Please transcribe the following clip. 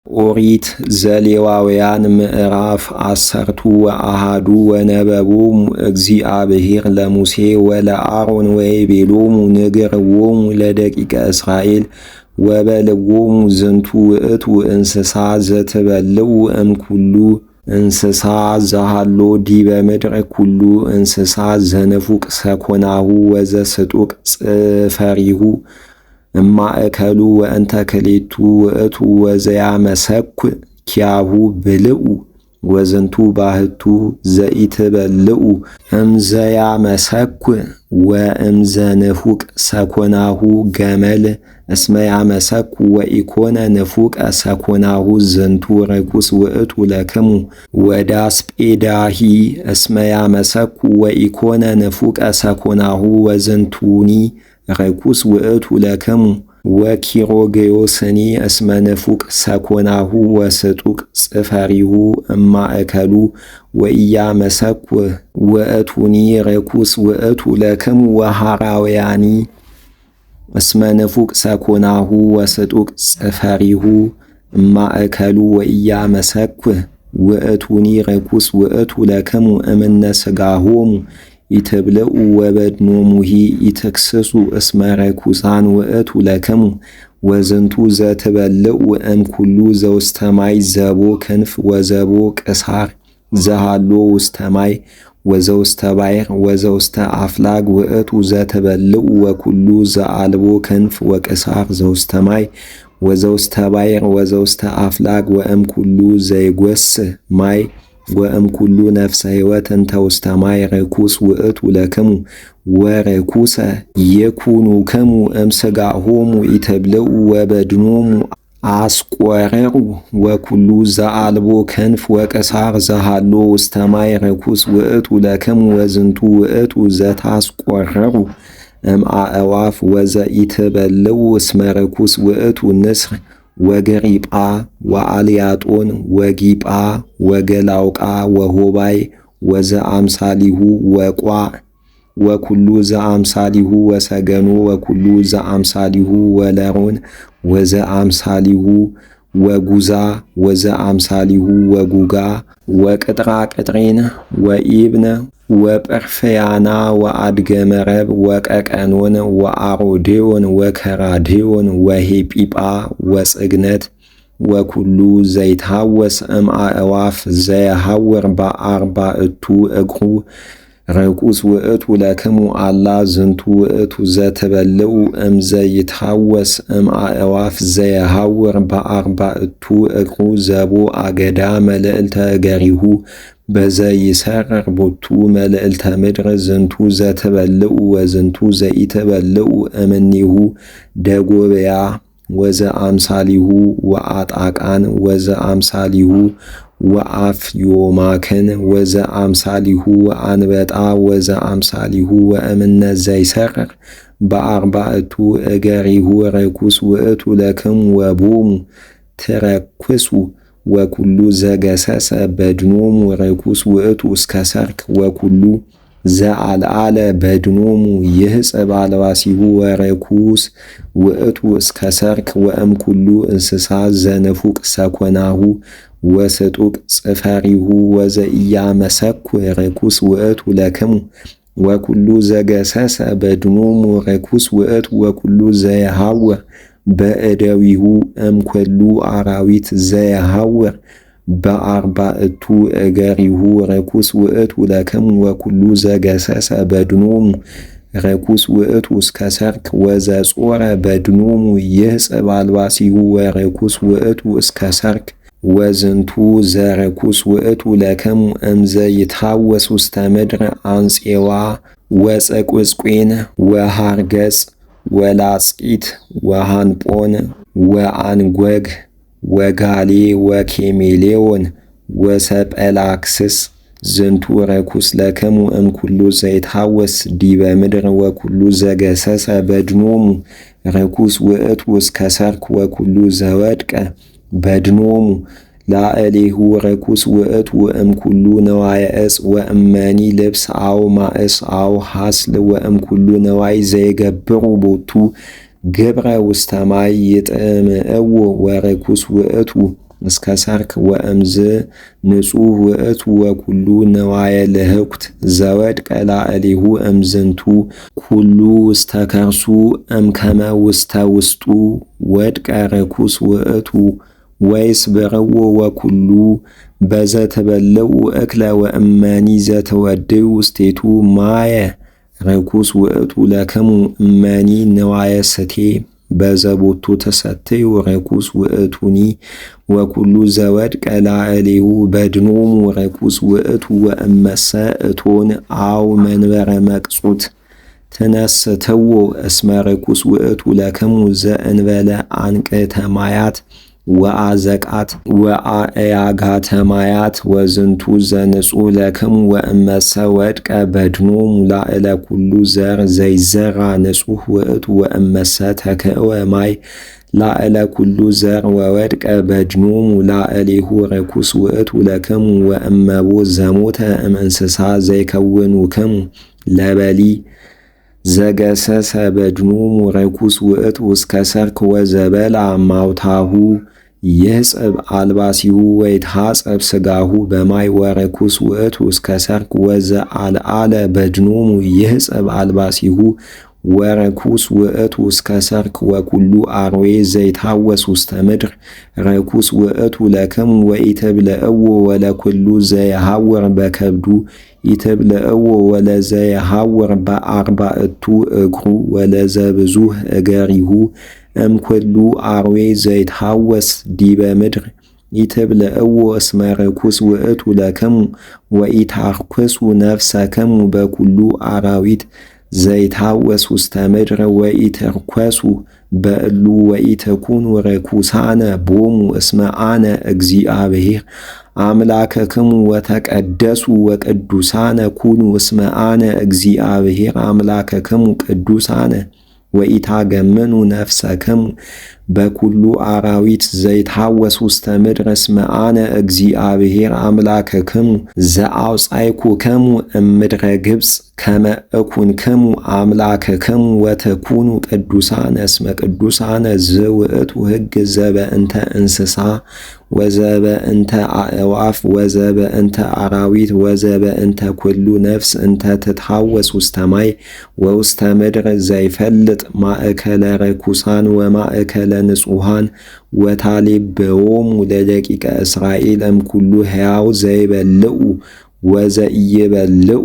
ኦሪት ዘሌዋውያን ምዕራፍ 10 ወነበቦሙ እግዚአብሔር ለሙሴ ወለአሮን ወይቤሎሙ ንገርዎሙ ለደቂቀ እስራኤል ወበልዎሙ ዝንቱ ውእቱ እንስሳ ዘትበልዑ እምኩሉ እንስሳ ዘሃሎ ዲበ ምድር ኩሉ እንስሳ ዘንፉቅ ሰኮናሁ ወዘስጡቅ ጽፈሪሁ እማእከሉ ወእንተ ክሌቱ ውእቱ ወዘያመሰኩ ኪያሁ ብልዑ ወዝንቱ ባህቱ ዘኢትበልዑ እምዘያመሰኩ ወእምዘንፉቅ ሰኮናሁ ገመል እስመ ያመሰኩ ወኢኮነ ንፉቀ ሰኮናሁ ዝንቱ ርኩስ ውእቱ ለክሙ ወዳስጴዳሂ እስመ ያመሰኩ ወኢኮነ ንፉቀ ሰኮናሁ ወዝንቱኒ ርኩስ ውእቱ ለክሙ ወኪሮጌዮስኒ እስመ ንፉቅ ሰኮናሁ ወስጡቅ ጽፈሪሁ እማእከሉ ወኢያመሰኩ ውእቱኒ ርኩስ ውእቱ ለክሙ ወሃራውያኒ እስመ ንፉቅ ሰኮናሁ ወስጡቅ ጽፈሪሁ እማእከሉ ወኢያመሰኩ ውእቱኒ ርኩስ ውእቱ ለክሙ እምነ ሥጋሆሙ ኢትብልዑ ወበድኖሙሂ ኢትክስሱ እስመ ርኩሳን ውእቱ ለክሙ ወዝንቱ ዘትበልዑ እምኩሉ ዘውስተ ማይ ዘቦ ክንፍ ወዘቦ ቅሳር ዘሃሎ ውስተ ማይ ወዘውስተ ባሕር ወዘውስተ አፍላግ ውእቱ ዘትበልዑ ወኩሉ ዘአልቦ ክንፍ ወቅሳር ዘውስተ ማይ ወዘውስተ ባሕር ወዘውስተ አፍላግ ወእምኩሉ ዘይጐስሕ ማይ ወእምኩሉ ነፍሰ ሕይወት እንተ ውስተ ማይ ርኩስ ውእቱ ለክሙ ወርኩሰ ይኩኑክሙ እምሥጋሆሙ ኢትብልዑ ወበድኖሙ አስቈርዑ ወኩሉ ዘአልቦ ክንፍ ወቅሳር ዘሃሎ ውስተ ማይ ርኩስ ውእቱ ለክሙ ወዝንቱ ውእቱ ዘታስቈርዑ እምአእዋፍ ወዘኢትበልዑ እስመ ርኩስ ውእቱ ንስር ወገሪጳ ወአልያጦን ወጊጳ ወገላውቃ ወሆባይ ወዘአምሳሊሁ ወቋዕ ወኩሉ ዘአምሳሊሁ ወሰገኖ ወኩሉ ዘአምሳሊሁ ወለሮን ወዘአምሳሊሁ ወጉዛ ወዘአምሳሊሁ ወጉጋ ወቅጥራቅጥሬን ወኢብነ ወጵርፍያና ወአድገ መረብ ወቀቀኖን ወአሮዴዮን ወከራዴዮን ወሄጲጳ ወጽግነት ወኩሉ ዘይትሐወስ እምአእዋፍ ዘየሐውር በአርባዕቱ እግሩ ርኩስ ውእቱ ለክሙ አላ ዝንቱ ውእቱ ዘትበልዑ እምዘይትሐወስ እምአእዋፍ ዘየሐውር በአርባዕቱ እግሩ ዘቦ አገዳ መልዕልተ እገሪሁ በዘይሰርር ቦቱ መልዕልተ ምድር ዝንቱ ዘትበልዑ ወዝንቱ ዘኢትበልዑ እምኔሁ ደጎብያ ወዘአምሳሊሁ ወአጣቃን ወዘአምሳሊሁ ወአፍዮማክን ወዘአምሳሊሁ ወአንበጣ ወዘአምሳሊሁ ወእምነ ዘይሰርር በአርባዕቱ እገሪሁ ርኩስ ውእቱ ለክሙ ወቦሙ ትረክሱ ወኩሉ ዘገሰሰ በድኖሙ ርኩስ ውእቱ እስከ ሰርክ ወኩሉ ዘአልዓለ በድኖሙ ይሕጽብ አልባሲሁ ወርኩስ ውእቱ እስከ ሰርክ ወእምኩሉ እንስሳ ዘንፉቅ ሰኮናሁ ወስጡቅ ጽፈሪሁ ወዘኢያመሰኩ ርኩስ ውእቱ ለክሙ ወኩሉ ዘገሰሰ በድኖሙ ርኩስ ውእቱ ወኩሉ ዘየሐውር በእደዊሁ እምኩሉ አራዊት ዘየሐውር በአርባዕቱ እገሪሁ ርኩስ ውእቱ ለክሙ ወኩሉ ዘገሰሰ በድኖሙ ርኩስ ውእቱ እስከ ሰርክ ወዘጾረ በድኖሙ ይሕጽብ አልባሲሁ ወርኩስ ውእቱ እስከ ሰርክ ወዝንቱ ዘርኩስ ውእቱ ለክሙ እምዘይትሐወስ ውስተ ምድር አንፄዋ ወጸቁጽቄን ወሃርገጽ ወላጽቂት ወሃንጶን ወአንጐግ ወጋሌ ወኬሜሌዎን ወሰጰላክስስ ዝንቱ ርኩስ ለክሙ እምኩሉ ዘይትሐወስ ዲበ ምድር ወኩሉ ዘገሰሰ በድኖሙ ርኩስ ውእቱ እስከ ሰርክ ወኩሉ ዘወድቀ በድኖሙ ላዕሌሁ ርኩስ ውእቱ እምኩሉ ነዋየ ዕፅ ወእመኒ ልብስ አው ማእስ አው ሐስል ወእምኩሉ ነዋይ ዘይገብሩ ቦቱ ግብረ ውስተ ማይ ይጥምዕዎ ወርኩስ ውእቱ እስከ ሰርክ ወእምዝ ንጹሕ ውእቱ ወኩሉ ነዋየ ልህኩት ዘወድቀ ላዕሌሁ እምዝንቱ ኩሉ ውስተ ከርሱ እምከመ ውስተ ውስጡ ወድቀ ርኩስ ውእቱ ወይስብርዎ ወኩሉ በዘትበልዑ እክለ ወእመኒ ዘትወድዩ ውስቴቱ ማየ ርኩስ ውእቱ ለክሙ እመኒ ንዋየ ስቴ በዘቦቱ ተሰትዩ ርኩስ ውእቱኒ ወኩሉ ዘወድቀ ላዕሌሁ በድኖሙ ርኩስ ውእቱ ወእመሰ እቶን አው መንበረ መቅጹት ትነስትዎ እስመ ርኩስ ውእቱ ለክሙ ዘእንበለ አንቅዕተ ማያት ወአዘቃት ወአእያጋተ ማያት ወዝንቱ ዘንጹሕ ለክሙ ወእመሰ ወድቀ በድኖሙ ላዕለ ኩሉ ዘር ዘይዘራ ንጹሕ ውእቱ ወእመሰ ተክእወ ማይ ላዕለ ኩሉ ዘር ወወድቀ በድኖሙ ላዕሌሁ ርኩስ ውእቱ ለክሙ ወእመቦ ዘሞተ እምእንስሳ ዘይከውኑክሙ ለበሊ ዘገሰሰ በድኖሙ ርኩስ ውእቱ እስከ ሰርክ ወዘበላ ማውታሁ ይሕጽብ አልባሲሁ ወይትሐጸብ ሥጋሁ በማይ ወርኩስ ውእቱ እስከ ሰርክ ወዘአልዓለ በድኖሙ ይሕጽብ አልባሲሁ ወርኩስ ውእቱ እስከ ሰርክ ወኩሉ አርዌ ዘይታወስ ውስተ ምድር ርኩስ ውእቱ ለክሙ ወኢትብልዕዎ ወለኩሉ ዘየሐውር በከብዱ ኢትብልዕዎ ወለዘየሐውር በአርባዕቱ እግሩ ወለዘብዙሕ እገሪሁ እምኩሉ አርዌ ዘይትሐወስ ዲበ ምድር ኢትብልዕዎ እስመ ርኩስ ውእቱ ለክሙ ወኢታርክሱ ነፍሰክሙ በኩሉ አራዊት ዘይታወስ ውስተ ምድር ወኢትርኮሱ በእሉ ወኢትኩኑ ርኩሳነ ቦሙ እስመ አነ እግዚአብሔር አምላክክሙ ወተቀደሱ ወቅዱሳነ ኩኑ እስመ አነ እግዚአብሔር አምላክክሙ ቅዱሳነ ወኢታገምኑ ነፍሰክሙ በኩሉ አራዊት ዘይትሐወስ ውስተ ምድር እስመ አነ እግዚአብሔር አምላክክሙ ዘአውጻእኩክሙ እምድረ ግብጽ ከመ እኩንክሙ አምላክክሙ ወተኩኑ ቅዱሳነ እስመ ቅዱሳነ ዝውእቱ ሕግ ዘበእንተ እንስሳ ወዘበእንተ አእዋፍ ወዘበእንተ አራዊት ወዘበእንተ ኩሉ ነፍስ እንተ ትትሐወስ ውስተ ማይ ወውስተ ምድር ዘይፈልጥ ማእከለ ርኩሳን ወማእከለ ንጹሐን ወታሌብዎሙ ለደቂቀ እስራኤል እምኩሉ ሕያው ዘይበልዑ ወዘኢይበልዑ